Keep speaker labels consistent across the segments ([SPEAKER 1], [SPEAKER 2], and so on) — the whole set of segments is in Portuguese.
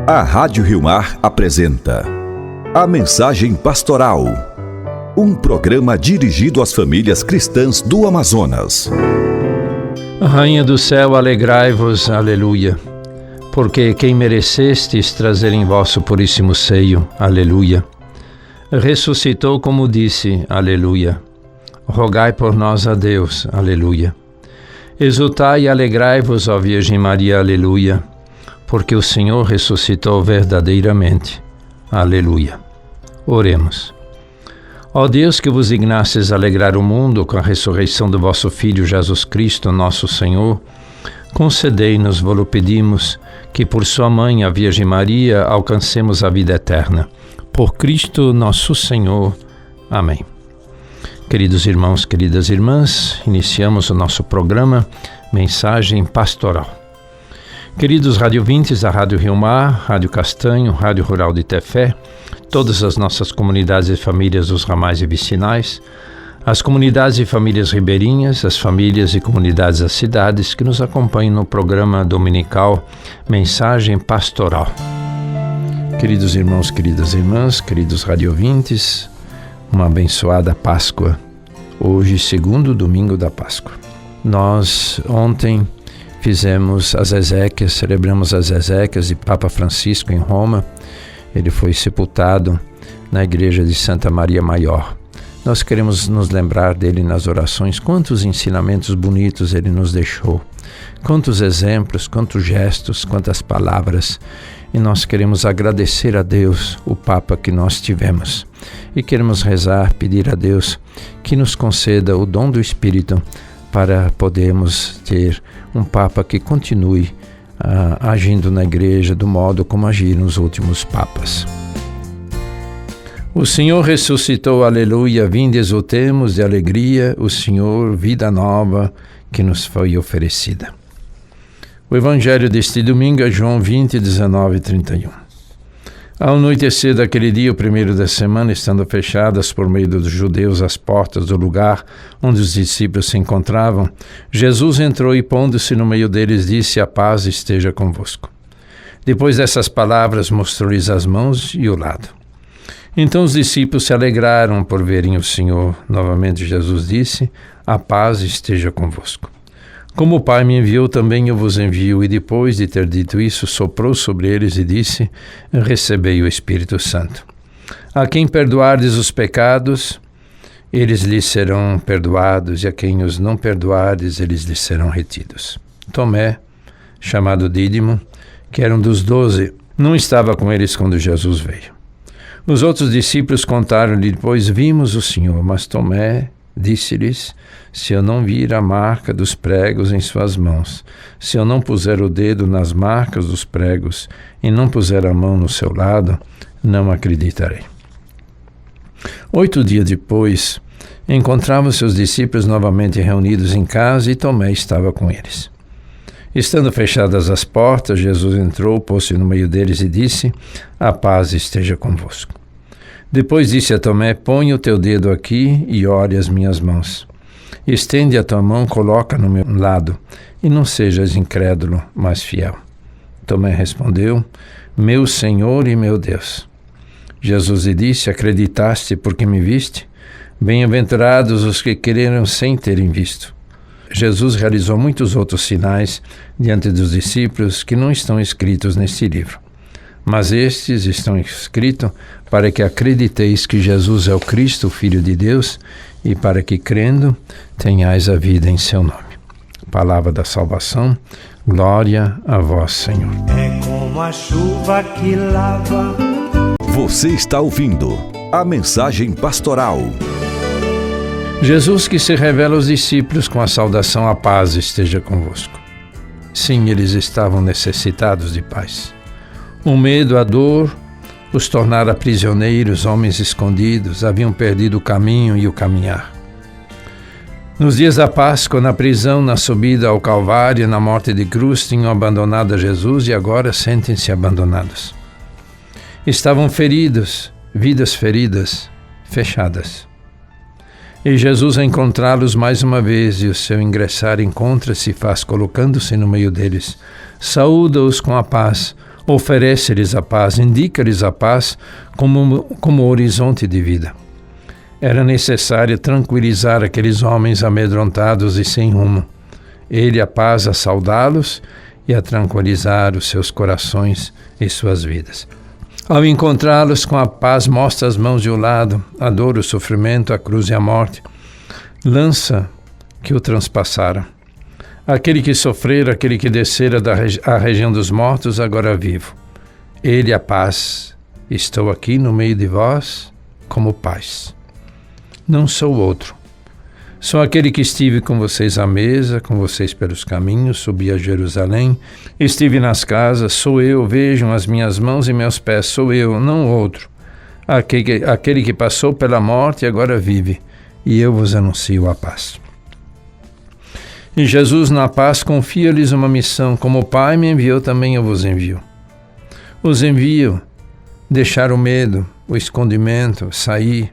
[SPEAKER 1] A Rádio Rio Mar apresenta A Mensagem Pastoral, um programa dirigido às famílias cristãs do Amazonas.
[SPEAKER 2] Rainha do céu, alegrai-vos, aleluia, porque quem merecestes trazer em vosso puríssimo seio, aleluia, ressuscitou como disse, aleluia. Rogai por nós a Deus, aleluia. Exultai e alegrai-vos, ó Virgem Maria, aleluia, porque o Senhor ressuscitou verdadeiramente, aleluia. Oremos. Ó Deus, que vos dignastes alegrar o mundo com a ressurreição do vosso Filho Jesus Cristo, nosso Senhor, concedei-nos, vos pedimos, que por sua mãe, a Virgem Maria, alcancemos a vida eterna. Por Cristo nosso Senhor. Amém. Queridos irmãos, queridas irmãs, iniciamos o nosso programa Mensagem Pastoral. Queridos radiovintes da Rádio Rio Mar, Rádio Castanho, Rádio Rural de Tefé, todas as nossas comunidades e famílias dos ramais e vicinais, as comunidades e famílias ribeirinhas, as famílias e comunidades das cidades que nos acompanham no programa dominical Mensagem Pastoral. Queridos irmãos, queridas irmãs, queridos radiovintes, uma abençoada Páscoa, hoje, segundo domingo da Páscoa. Nós ontem fizemos as exéquias, celebramos as exéquias de Papa Francisco em Roma. Ele foi sepultado na igreja de Santa Maria Maior. Nós queremos nos lembrar dele nas orações, quantos ensinamentos bonitos ele nos deixou, quantos exemplos, quantos gestos, quantas palavras. E nós queremos agradecer a Deus o Papa que nós tivemos. E queremos rezar, pedir a Deus que nos conceda o dom do Espírito para podermos ter um Papa que continue agindo na igreja do modo como agiram os últimos papas. O Senhor ressuscitou, aleluia, vinde exultemos de alegria, o Senhor, vida nova que nos foi oferecida. O evangelho deste domingo é João 20, 19 e 31. Ao anoitecer daquele dia, o primeiro da semana, estando fechadas por meio dos judeus as portas do lugar onde os discípulos se encontravam, Jesus entrou e, pondo-se no meio deles, disse: a paz esteja convosco. Depois dessas palavras, mostrou-lhes as mãos e o lado. Então os discípulos se alegraram por verem o Senhor. Novamente Jesus disse: a paz esteja convosco. Como o Pai me enviou, também eu vos envio. E depois de ter dito isso, soprou sobre eles e disse: recebei o Espírito Santo. A quem perdoardes os pecados, eles lhes serão perdoados, e a quem os não perdoardes, eles lhes serão retidos. Tomé, chamado Dídimo, que era um dos 12, não estava com eles quando Jesus veio. Os outros discípulos contaram-lhe depois: vimos o Senhor. Mas Tomé disse-lhes: se eu não vir a marca dos pregos em suas mãos, se eu não puser o dedo nas marcas dos pregos e não puser a mão no seu lado, não acreditarei. 8 dias depois, encontravam-se os discípulos novamente reunidos em casa e Tomé estava com eles. Estando fechadas as portas, Jesus entrou, pôs-se no meio deles e disse: a paz esteja convosco. Depois disse a Tomé: põe o teu dedo aqui e olhe as minhas mãos. Estende a tua mão, coloca no meu lado, e não sejas incrédulo, mas fiel. Tomé respondeu: meu Senhor e meu Deus. Jesus lhe disse: acreditaste porque me viste? Bem-aventurados os que creram sem terem visto. Jesus realizou muitos outros sinais diante dos discípulos que não estão escritos neste livro. Mas estes estão escritos para que acrediteis que Jesus é o Cristo, o Filho de Deus, e para que, crendo, tenhais a vida em seu nome. Palavra da salvação, glória a vós, Senhor.
[SPEAKER 3] É como a chuva que lava.
[SPEAKER 1] Você está ouvindo A Mensagem Pastoral.
[SPEAKER 2] Jesus que se revela aos discípulos com a saudação: a paz esteja convosco. Sim, eles estavam necessitados de paz. O medo, a dor, os tornara prisioneiros, homens escondidos, haviam perdido o caminho e o caminhar. Nos dias da Páscoa, na prisão, na subida ao Calvário, na morte de cruz, tinham abandonado a Jesus e agora sentem-se abandonados. Estavam feridos, vidas feridas, fechadas. E Jesus, a encontrá-los mais uma vez, e o seu ingressar encontra-se e faz colocando-se no meio deles. Saúda-os com a paz. Oferece-lhes a paz, indica-lhes a paz como horizonte de vida. Era necessário tranquilizar aqueles homens amedrontados e sem rumo. Ele, a paz, a saudá-los e a tranquilizar os seus corações e suas vidas. Ao encontrá-los com a paz, mostra as mãos e o lado, a dor, o sofrimento, a cruz e a morte. Lança que o transpassaram. Aquele que sofrera, aquele que descera à região dos mortos, agora vivo. Ele, a paz, estou aqui no meio de vós como paz. Não sou outro. Sou aquele que estive com vocês à mesa, com vocês pelos caminhos, subi a Jerusalém, estive nas casas, sou eu, vejam as minhas mãos e meus pés, sou eu, não outro. Aquele que passou pela morte e agora vive, e eu vos anuncio a paz. E Jesus, na paz, confia-lhes uma missão. Como o Pai me enviou, também eu vos envio. Os envio, deixar o medo, o escondimento, sair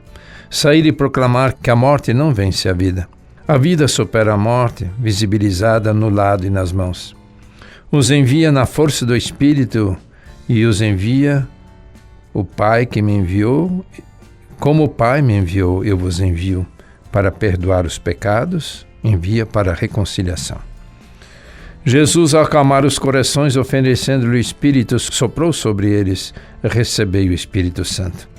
[SPEAKER 2] e proclamar que a morte não vence a vida. A vida supera a morte, visibilizada no lado e nas mãos. Os envia na força do Espírito e os envia o Pai que me enviou. Como o Pai me enviou, eu vos envio para perdoar os pecados, envia para a reconciliação. Jesus, ao acalmar os corações, oferecendo-lhe o Espírito, soprou sobre eles, recebei o Espírito Santo.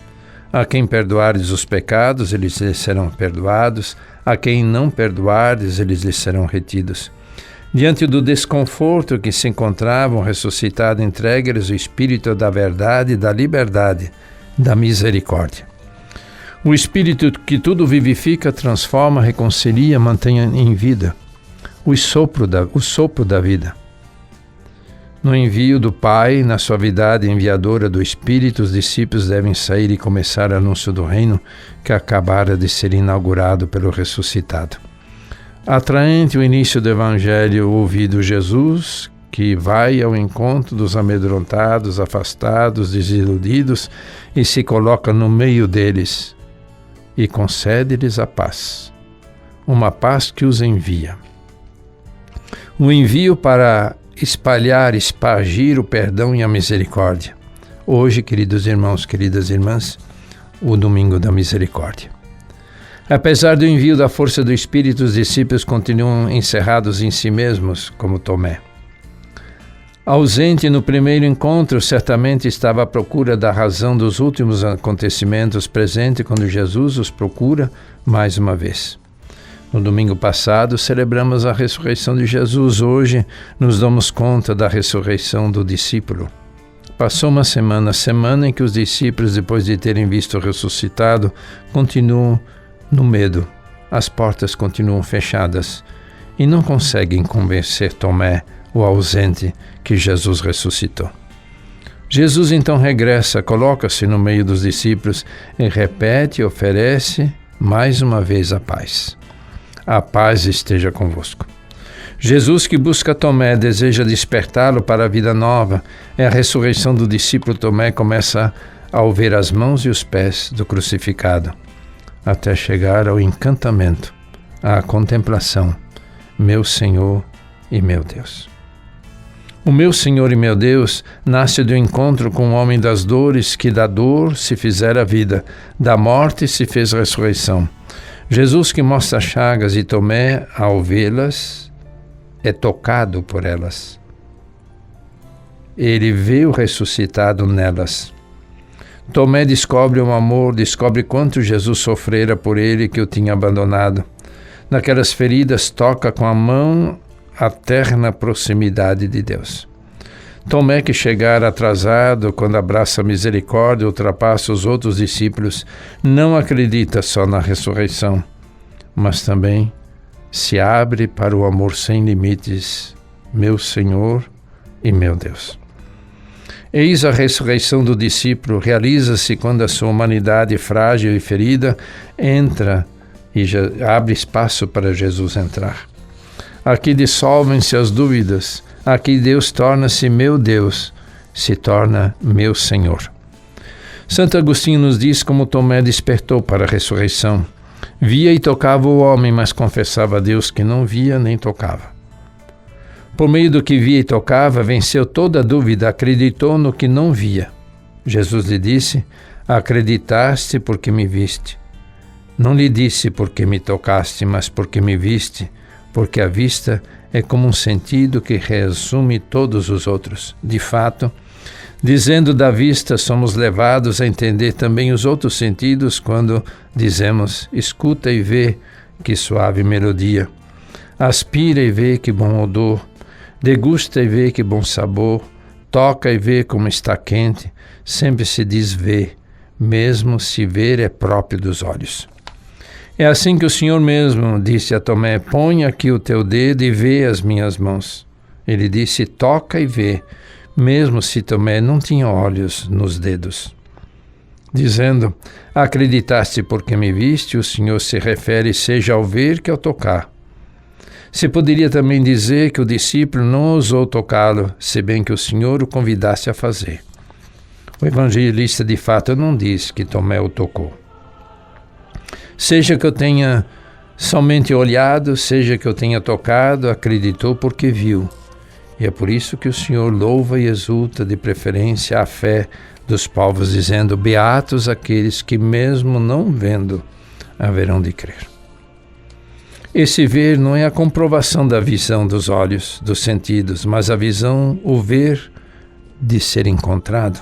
[SPEAKER 2] A quem perdoardes os pecados, eles lhes serão perdoados. A quem não perdoardes, eles lhes serão retidos. Diante do desconforto que se encontravam, ressuscitado, entregue-lhes o Espírito da verdade, da liberdade, da misericórdia. O Espírito que tudo vivifica, transforma, reconcilia, mantém em vida. O sopro da vida. No envio do Pai, na suavidade enviadora do Espírito, os discípulos devem sair e começar o anúncio do reino que acabara de ser inaugurado pelo ressuscitado. Atraente o início do Evangelho ouvido Jesus, que vai ao encontro dos amedrontados, afastados, desiludidos e se coloca no meio deles e concede-lhes a paz. Uma paz que os envia. O envio para espargir o perdão e a misericórdia. Hoje, queridos irmãos, queridas irmãs, o domingo da misericórdia. Apesar do envio da força do Espírito, os discípulos continuam encerrados em si mesmos, como Tomé. Ausente no primeiro encontro, certamente estava à procura da razão dos últimos acontecimentos, presente quando Jesus os procura mais uma vez. No domingo passado, celebramos a ressurreição de Jesus. Hoje, nos damos conta da ressurreição do discípulo. Passou uma semana em que os discípulos, depois de terem visto o ressuscitado, continuam no medo. As portas continuam fechadas e não conseguem convencer Tomé, o ausente, que Jesus ressuscitou. Jesus então regressa, coloca-se no meio dos discípulos e repete e oferece mais uma vez a paz. A paz esteja convosco. Jesus, que busca Tomé, deseja despertá-lo para a vida nova. É a ressurreição do discípulo Tomé, começa ao ver as mãos e os pés do crucificado, até chegar ao encantamento, à contemplação. Meu Senhor e meu Deus. O meu Senhor e meu Deus nasce do encontro com o homem das dores, que da dor se fizera vida, da morte se fez ressurreição. Jesus, que mostra as chagas, e Tomé, ao vê-las, é tocado por elas. Ele vê o ressuscitado nelas. Tomé descobre o amor, descobre quanto Jesus sofrera por ele, que o tinha abandonado. Naquelas feridas, toca com a mão a terna proximidade de Deus. Tomé, que chegara atrasado, quando abraça a misericórdia, ultrapassa os outros discípulos, não acredita só na ressurreição, mas também se abre para o amor sem limites, meu Senhor e meu Deus. Eis a ressurreição do discípulo, realiza-se quando a sua humanidade frágil e ferida entra e abre espaço para Jesus entrar. Aqui dissolvem-se as dúvidas. Aqui Deus torna-se meu Deus, se torna meu Senhor. Santo Agostinho nos diz como Tomé despertou para a ressurreição. Via e tocava o homem, mas confessava a Deus que não via nem tocava. Por meio do que via e tocava, venceu toda a dúvida, acreditou no que não via. Jesus lhe disse: acreditaste porque me viste. Não lhe disse porque me tocaste, mas porque me viste, porque a vista é como um sentido que resume todos os outros. De fato, dizendo da vista, somos levados a entender também os outros sentidos quando dizemos: escuta e vê que suave melodia, aspira e vê que bom odor, degusta e vê que bom sabor, toca e vê como está quente. Sempre se diz vê, mesmo se ver é próprio dos olhos. É assim que o Senhor mesmo disse a Tomé: põe aqui o teu dedo e vê as minhas mãos. Ele disse: toca e vê, mesmo se Tomé não tinha olhos nos dedos. Dizendo: acreditaste porque me viste, o Senhor se refere seja ao ver que ao tocar. Se poderia também dizer que o discípulo não ousou tocá-lo, se bem que o Senhor o convidasse a fazer. O evangelista de fato não diz que Tomé o tocou. Seja que eu tenha somente olhado, seja que eu tenha tocado, acreditou porque viu. E é por isso que o Senhor louva e exulta de preferência a fé dos povos, dizendo: beatos aqueles que mesmo não vendo, haverão de crer. Esse ver não é a comprovação da visão dos olhos, dos sentidos, mas a visão, o ver de ser encontrado.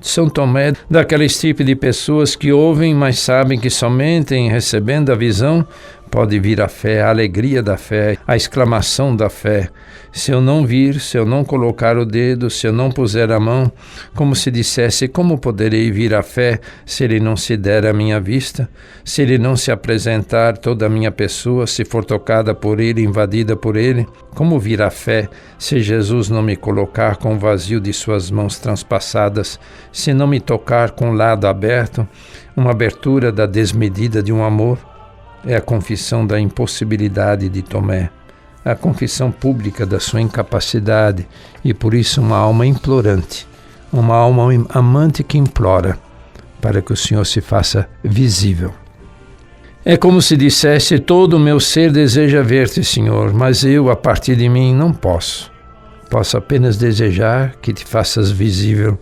[SPEAKER 2] São Tomé, daqueles tipos de pessoas que ouvem, mas sabem que somente em recebendo a visão pode vir a fé, a alegria da fé, a exclamação da fé. Se eu não vir, se eu não colocar o dedo, se eu não puser a mão, como se dissesse: como poderei vir a fé se ele não se der à minha vista? Se ele não se apresentar toda a minha pessoa, se for tocada por ele, invadida por ele? Como vir a fé se Jesus não me colocar com o vazio de suas mãos transpassadas, se não me tocar com o lado aberto, uma abertura da desmedida de um amor? É a confissão da impossibilidade de Tomé, a confissão pública da sua incapacidade e por isso uma alma implorante, uma alma amante que implora para que o Senhor se faça visível. É como se dissesse: todo o meu ser deseja ver-te, Senhor, mas eu, a partir de mim, não posso. Posso apenas desejar que te faças visível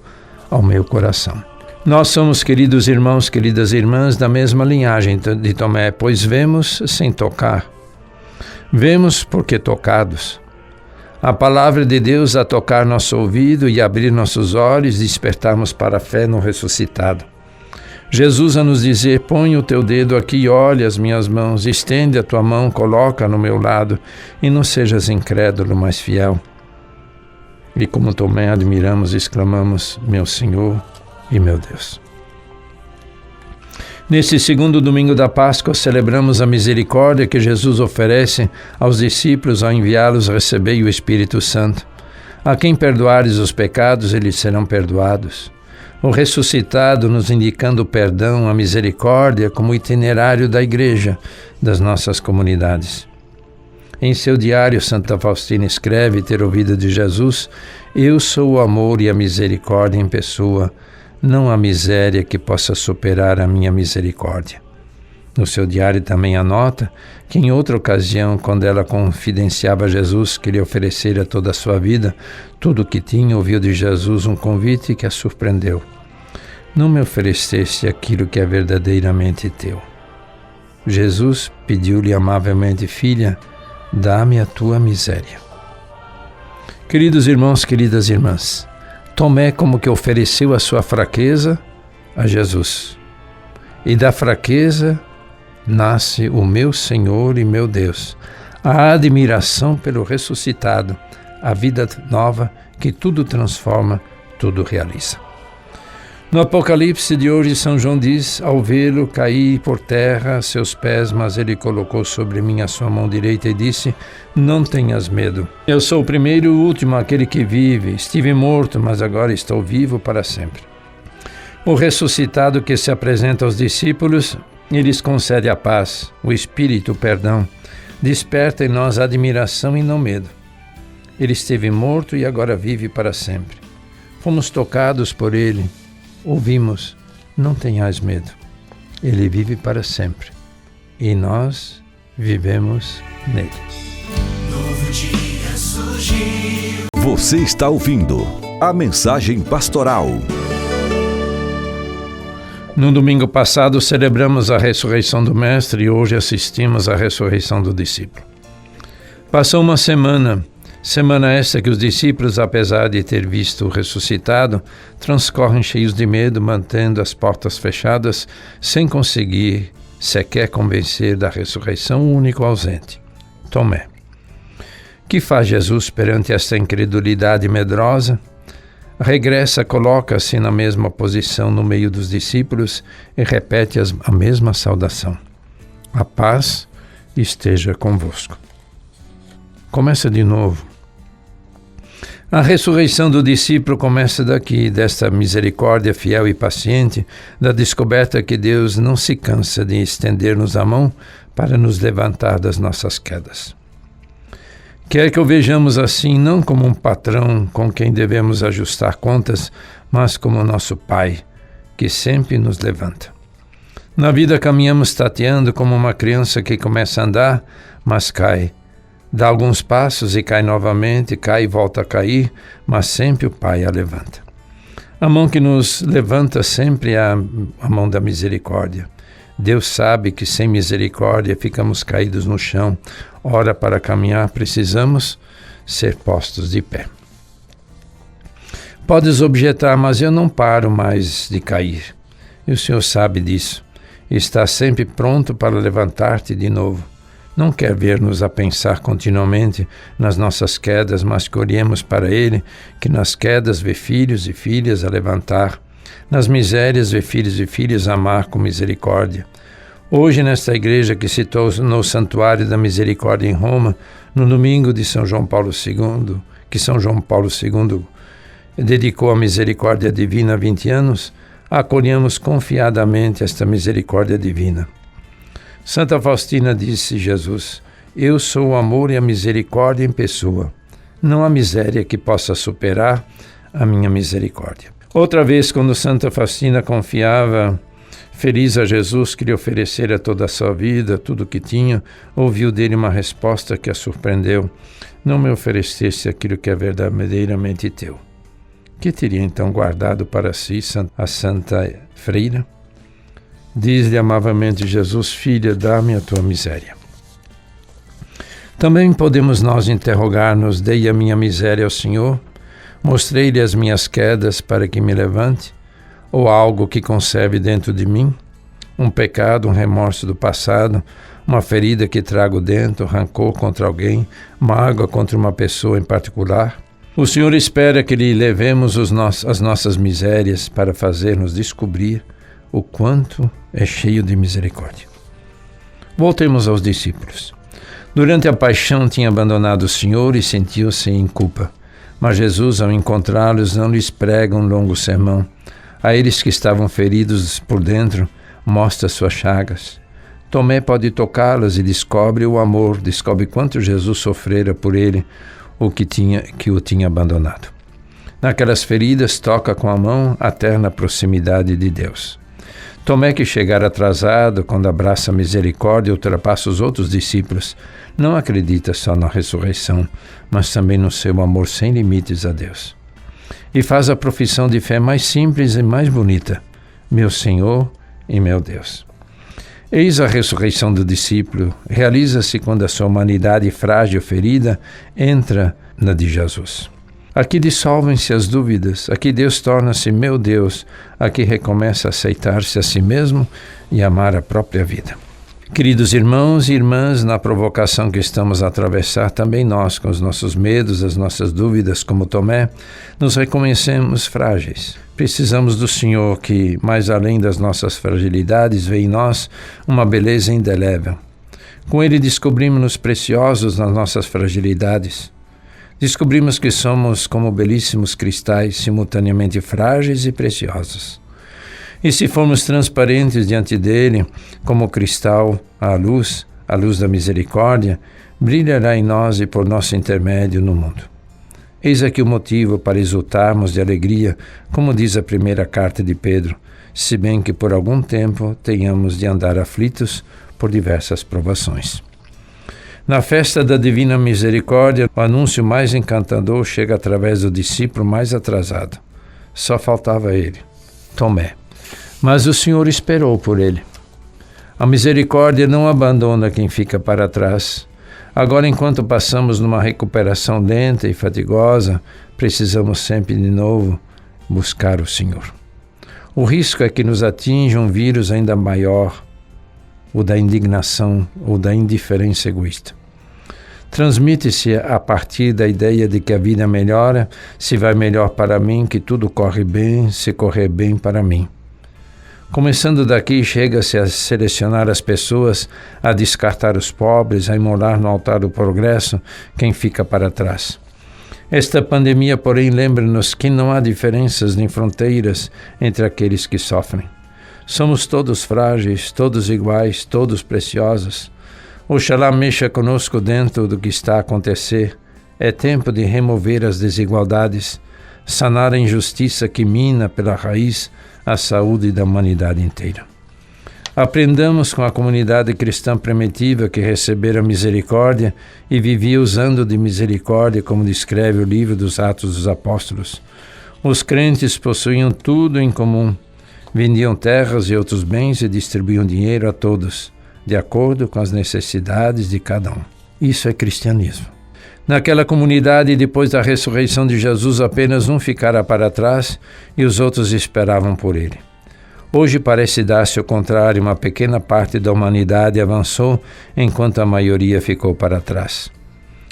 [SPEAKER 2] ao meu coração. Nós somos, queridos irmãos, queridas irmãs, da mesma linhagem de Tomé, pois vemos sem tocar. Vemos porque tocados. A palavra de Deus a tocar nosso ouvido e abrir nossos olhos e despertarmos para a fé no ressuscitado. Jesus a nos dizer: põe o teu dedo aqui e olha as minhas mãos, estende a tua mão, coloca no meu lado e não sejas incrédulo, mas fiel. E como Tomé admiramos e exclamamos: meu Senhor e meu Deus. Nesse segundo domingo da Páscoa, celebramos a misericórdia que Jesus oferece aos discípulos ao enviá-los a receber o Espírito Santo. A quem perdoares os pecados, eles serão perdoados. O ressuscitado nos indicando o perdão, a misericórdia como itinerário da Igreja, das nossas comunidades. Em seu diário, Santa Faustina escreve ter ouvido de Jesus: eu sou o amor e a misericórdia em pessoa, não a miséria que possa superar a minha misericórdia. No seu diário também anota que em outra ocasião, quando ela confidenciava a Jesus que lhe oferecera toda a sua vida, tudo o que tinha, ouviu de Jesus um convite que a surpreendeu: não me ofereceste aquilo que é verdadeiramente teu. Jesus pediu-lhe amavelmente: filha, dá-me a tua miséria. Queridos irmãos, queridas irmãs, Tomé como que ofereceu a sua fraqueza a Jesus. E da fraqueza nasce o meu Senhor e meu Deus, a admiração pelo ressuscitado, a vida nova que tudo transforma, tudo realiza. No Apocalipse de hoje, São João diz: ao vê-lo, caí por terra a seus pés, mas ele colocou sobre mim a sua mão direita e disse: não tenhas medo. Eu sou o primeiro e o último, aquele que vive. Estive morto, mas agora estou vivo para sempre. O ressuscitado que se apresenta aos discípulos e lhes concede a paz, o Espírito, o perdão, desperta em nós a admiração e não medo. Ele esteve morto e agora vive para sempre. Fomos tocados por ele. Ouvimos: não tenhais medo, ele vive para sempre, e nós vivemos nele.
[SPEAKER 4] dia surgiu.
[SPEAKER 1] Você está ouvindo a Mensagem Pastoral.
[SPEAKER 2] No domingo passado celebramos a ressurreição do Mestre e hoje assistimos à ressurreição do discípulo. Passou uma semana esta que os discípulos, apesar de ter visto o ressuscitado, transcorrem cheios de medo, mantendo as portas fechadas, sem conseguir sequer convencer da ressurreição o único ausente, Tomé. Que faz Jesus perante esta incredulidade medrosa? Regressa, coloca-se na mesma posição no meio dos discípulos e repete a mesma saudação. A paz esteja convosco. Começa de novo. A ressurreição do discípulo começa daqui, desta misericórdia fiel e paciente, da descoberta que Deus não se cansa de estender-nos a mão para nos levantar das nossas quedas. Quer que o vejamos assim, não como um patrão com quem devemos ajustar contas, mas como nosso Pai, que sempre nos levanta. Na vida caminhamos tateando como uma criança que começa a andar, mas cai. Dá alguns passos e cai novamente, cai e volta a cair, mas sempre o Pai a levanta. A mão que nos levanta sempre é a mão da misericórdia. Deus sabe que sem misericórdia ficamos caídos no chão. Ora, para caminhar precisamos ser postos de pé. Podes objetar, mas eu não paro mais de cair. E o Senhor sabe disso. Está sempre pronto para levantar-te de novo. Não quer ver-nos a pensar continuamente nas nossas quedas, mas que olhemos para Ele, que nas quedas vê filhos e filhas a levantar, nas misérias vê filhos e filhas a amar com misericórdia. Hoje, nesta igreja que se tornou Santuário da Misericórdia em Roma, no domingo de São João Paulo II, que São João Paulo II dedicou à misericórdia divina há 20 anos, acolhemos confiadamente esta misericórdia divina. Santa Faustina disse Jesus: eu sou o amor e a misericórdia em pessoa. Não há miséria que possa superar a minha misericórdia. Outra vez, quando Santa Faustina confiava feliz a Jesus que lhe oferecera toda a sua vida, tudo o que tinha, ouviu dele uma resposta que a surpreendeu: não me oferecesse aquilo que é verdadeiramente teu. Que teria então guardado para si a Santa Freira? Diz-lhe amavelmente Jesus: filha, dá-me a tua miséria. Também podemos nós interrogar-nos: dei a minha miséria ao Senhor? Mostrei-lhe as minhas quedas para que me levante? Ou algo que conserve dentro de mim? Um pecado, um remorso do passado, uma ferida que trago dentro, rancor contra alguém, mágoa contra uma pessoa em particular? O Senhor espera que lhe levemos as nossas misérias para fazer-nos descobrir o quanto é cheio de misericórdia. Voltemos aos discípulos. Durante a paixão tinha abandonado o Senhor e sentiu-se em culpa. Mas Jesus, ao encontrá-los, não lhes prega um longo sermão. A eles que estavam feridos por dentro, mostra suas chagas. Tomé pode tocá-las e descobre o amor, descobre quanto Jesus sofrera por ele, que o tinha abandonado. Naquelas feridas, toca com a mão a terna proximidade de Deus. Tomé, que chegar atrasado, quando abraça a misericórdia, ultrapassa os outros discípulos, não acredita só na ressurreição, mas também no seu amor sem limites a Deus. E faz a profissão de fé mais simples e mais bonita: meu Senhor e meu Deus. Eis a ressurreição do discípulo, realiza-se quando a sua humanidade frágil e ferida entra na de Jesus. Aqui dissolvem-se as dúvidas, aqui Deus torna-se meu Deus, aqui recomeça a aceitar-se a si mesmo e amar a própria vida. Queridos irmãos e irmãs, na provocação que estamos a atravessar, também nós, com os nossos medos, as nossas dúvidas, como Tomé, nos reconhecemos frágeis. Precisamos do Senhor que, mais além das nossas fragilidades, vê em nós uma beleza indelével. Com Ele descobrimos-nos preciosos nas nossas fragilidades. Descobrimos que somos como belíssimos cristais, simultaneamente frágeis e preciosos. E se formos transparentes diante dele, como cristal, a luz da misericórdia, brilhará em nós e por nosso intermédio no mundo. Eis aqui o motivo para exultarmos de alegria, como diz a primeira carta de Pedro, se bem que por algum tempo tenhamos de andar aflitos por diversas provações. Na festa da Divina Misericórdia, o anúncio mais encantador chega através do discípulo mais atrasado. Só faltava ele, Tomé. Mas o Senhor esperou por ele. A misericórdia não abandona quem fica para trás. Agora, enquanto passamos numa recuperação lenta e fatigosa, precisamos sempre de novo buscar o Senhor. O risco é que nos atinja um vírus ainda maior, o da indignação ou da indiferença egoísta. Transmite-se a partir da ideia de que a vida melhora se vai melhor para mim, que tudo corre bem se correr bem para mim. Começando daqui, chega-se a selecionar as pessoas, a descartar os pobres, a imolar no altar do progresso quem fica para trás. Esta pandemia, porém, lembra-nos que não há diferenças nem fronteiras entre aqueles que sofrem. Somos todos frágeis, todos iguais, todos preciosos. Oxalá mexa conosco dentro do que está a acontecer. É tempo de remover as desigualdades, sanar a injustiça que mina pela raiz a saúde da humanidade inteira. Aprendamos com a comunidade cristã primitiva que recebera misericórdia e vivia usando de misericórdia, como descreve o livro dos Atos dos Apóstolos. Os crentes possuíam tudo em comum. Vendiam terras e outros bens e distribuíam dinheiro a todos, de acordo com as necessidades de cada um. Isso é cristianismo. Naquela comunidade, depois da ressurreição de Jesus, apenas um ficara para trás e os outros esperavam por ele. Hoje parece dar-se o contrário, uma pequena parte da humanidade avançou enquanto a maioria ficou para trás.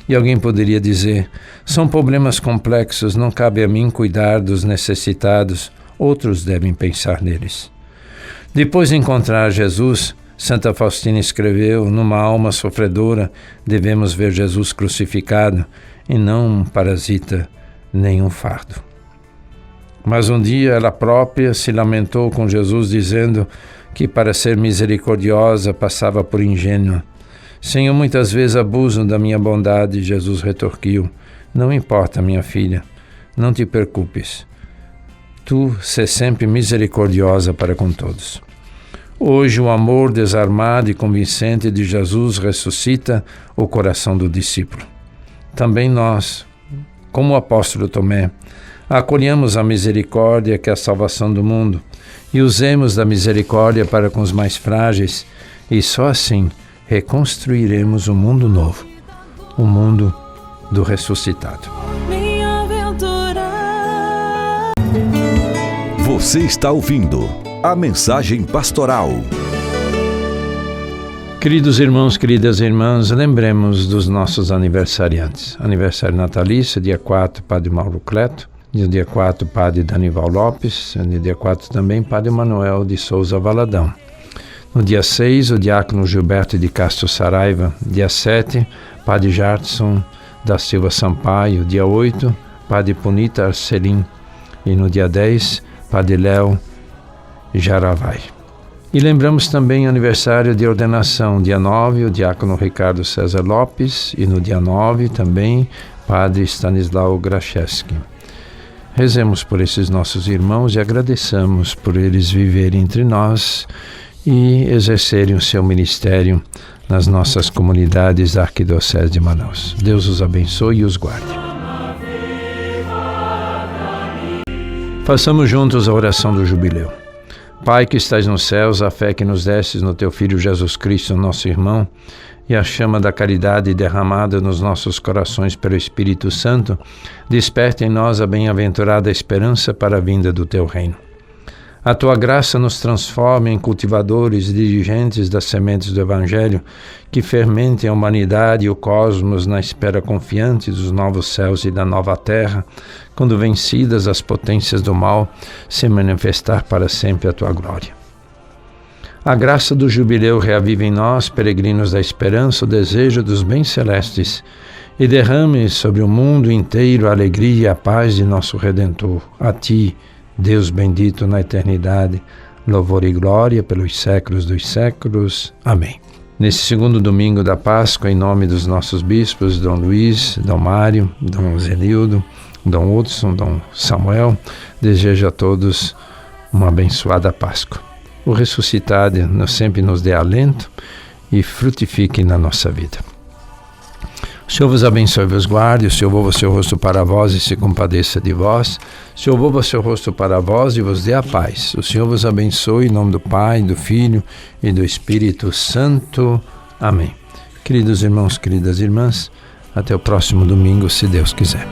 [SPEAKER 2] E alguém poderia dizer, são problemas complexos, não cabe a mim cuidar dos necessitados, outros devem pensar neles. Depois de encontrar Jesus, Santa Faustina escreveu, numa alma sofredora, devemos ver Jesus crucificado e não um parasita nem um fardo. Mas um dia ela própria se lamentou com Jesus, dizendo que para ser misericordiosa passava por ingênua. Senhor, muitas vezes abuso da minha bondade. Jesus retorquiu, não importa, minha filha, não te preocupes. Tu sê sempre misericordiosa para com todos. Hoje o amor desarmado e convincente de Jesus ressuscita o coração do discípulo. Também nós, como o apóstolo Tomé, acolhamos a misericórdia que é a salvação do mundo e usemos da misericórdia para com os mais frágeis e só assim reconstruiremos um mundo novo, o mundo do ressuscitado.
[SPEAKER 1] Você está ouvindo a Mensagem Pastoral.
[SPEAKER 2] Queridos irmãos, queridas irmãs, lembremos dos nossos aniversariantes. Aniversário natalício, dia 4, Padre Mauro Cleto. No dia 4, Padre Danival Lopes. No dia 4 também, Padre Manuel de Souza Valadão. No dia 6, o diácono Gilberto de Castro Saraiva. Dia 7, Padre Jartson da Silva Sampaio. Dia 8, Padre Punita Arcelim. E no dia 10, Padre Léo Jaravai. E lembramos também o aniversário de ordenação, dia 9, o diácono Ricardo César Lopes, e no dia 9 também, Padre Stanislau Grachewski. Rezemos por esses nossos irmãos e agradeçamos por eles viverem entre nós e exercerem o seu ministério nas nossas comunidades da Arquidiocese de Manaus. Deus os abençoe e os guarde. Façamos juntos a oração do jubileu. Pai que estás nos céus, a fé que nos destes no teu Filho Jesus Cristo, nosso irmão, e a chama da caridade derramada nos nossos corações pelo Espírito Santo, desperta em nós a bem-aventurada esperança para a vinda do teu reino. A tua graça nos transforma em cultivadores e dirigentes das sementes do Evangelho que fermentem a humanidade e o cosmos na espera confiante dos novos céus e da nova terra, quando vencidas as potências do mal, se manifestar para sempre a tua glória. A graça do jubileu reaviva em nós, peregrinos da esperança, o desejo dos bens celestes e derrame sobre o mundo inteiro a alegria e a paz de nosso Redentor. A ti, Deus bendito na eternidade, louvor e glória pelos séculos dos séculos. Amém. Nesse segundo domingo da Páscoa, em nome dos nossos bispos, Dom Luiz, Dom Mário, Dom Zenildo, Dom Hudson, Dom Samuel, desejo a todos uma abençoada Páscoa. O ressuscitado sempre nos dê alento e frutifique na nossa vida. O Senhor vos abençoe e vos guarde, o Senhor volva o seu rosto para vós e se compadeça de vós. O Senhor volva o seu rosto para vós e vos dê a paz. O Senhor vos abençoe em nome do Pai, do Filho e do Espírito Santo. Amém. Queridos irmãos, queridas irmãs, até o próximo domingo, se Deus quiser.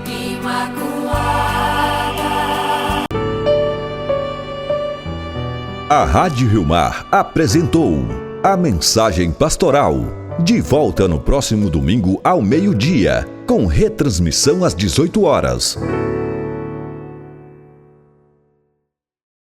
[SPEAKER 1] A Rádio Rio Mar apresentou a Mensagem Pastoral. De volta no próximo domingo ao meio-dia, com retransmissão às 18 horas.